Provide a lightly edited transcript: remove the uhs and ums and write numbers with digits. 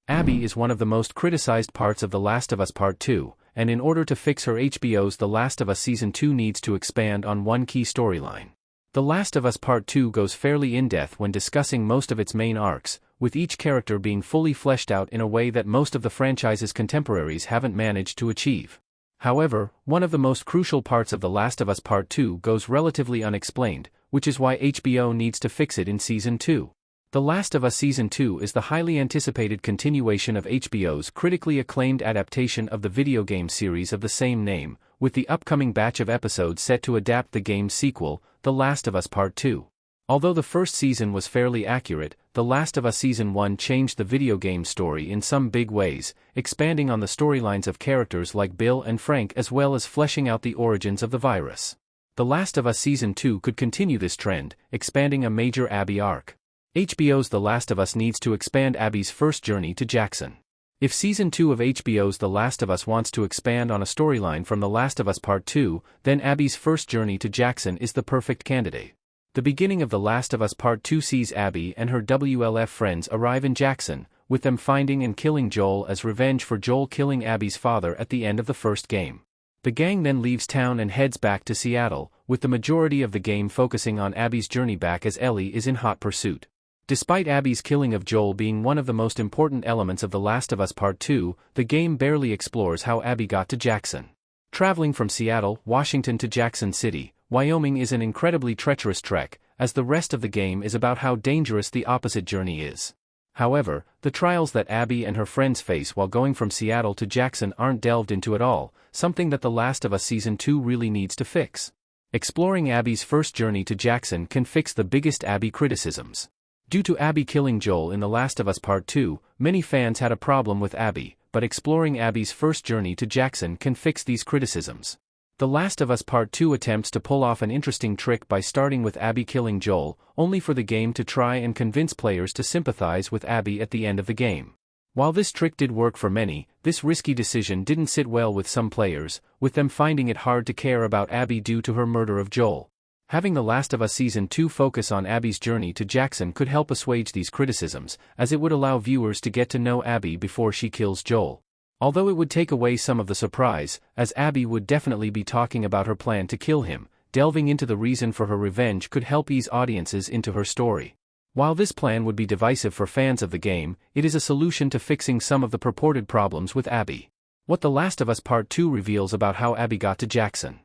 Abby is one of the most criticized parts of The Last of Us Part 2, and in order to fix her, HBO's The Last of Us Season 2 needs to expand on one key storyline. The Last of Us Part 2 goes fairly in-depth when discussing most of its main arcs, with each character being fully fleshed out in a way that most of the franchise's contemporaries haven't managed to achieve. However, one of the most crucial parts of The Last of Us Part 2 goes relatively unexplained, which is why HBO needs to fix it in Season 2. The Last of Us Season 2 is the highly anticipated continuation of HBO's critically acclaimed adaptation of the video game series of the same name, with the upcoming batch of episodes set to adapt the game's sequel, The Last of Us Part 2. Although the first season was fairly accurate, The Last of Us Season 1 changed the video game story in some big ways, expanding on the storylines of characters like Bill and Frank as well as fleshing out the origins of the virus. The Last of Us Season 2 could continue this trend, expanding a major Abby arc. HBO's The Last of Us needs to expand Abby's first journey to Jackson. If Season 2 of HBO's The Last of Us wants to expand on a storyline from The Last of Us Part 2, then Abby's first journey to Jackson is the perfect candidate. The beginning of The Last of Us Part 2 sees Abby and her WLF friends arrive in Jackson, with them finding and killing Joel as revenge for Joel killing Abby's father at the end of the first game. The gang then leaves town and heads back to Seattle, with the majority of the game focusing on Abby's journey back as Ellie is in hot pursuit. Despite Abby's killing of Joel being one of the most important elements of The Last of Us Part 2, the game barely explores how Abby got to Jackson. Traveling from Seattle, Washington to Jackson City, Wyoming is an incredibly treacherous trek, as the rest of the game is about how dangerous the opposite journey is. However, the trials that Abby and her friends face while going from Seattle to Jackson aren't delved into at all, something that The Last of Us Season 2 really needs to fix. Exploring Abby's first journey to Jackson can fix the biggest Abby criticisms. Due to Abby killing Joel in The Last of Us Part 2, many fans had a problem with Abby, but exploring Abby's first journey to Jackson can fix these criticisms. The Last of Us Part 2 attempts to pull off an interesting trick by starting with Abby killing Joel, only for the game to try and convince players to sympathize with Abby at the end of the game. While this trick did work for many, this risky decision didn't sit well with some players, with them finding it hard to care about Abby due to her murder of Joel. Having The Last of Us Season 2 focus on Abby's journey to Jackson could help assuage these criticisms, as it would allow viewers to get to know Abby before she kills Joel. Although it would take away some of the surprise, as Abby would definitely be talking about her plan to kill him, delving into the reason for her revenge could help ease audiences into her story. While this plan would be divisive for fans of the game, it is a solution to fixing some of the purported problems with Abby. What The Last of Us Part 2 reveals about how Abby got to Jackson.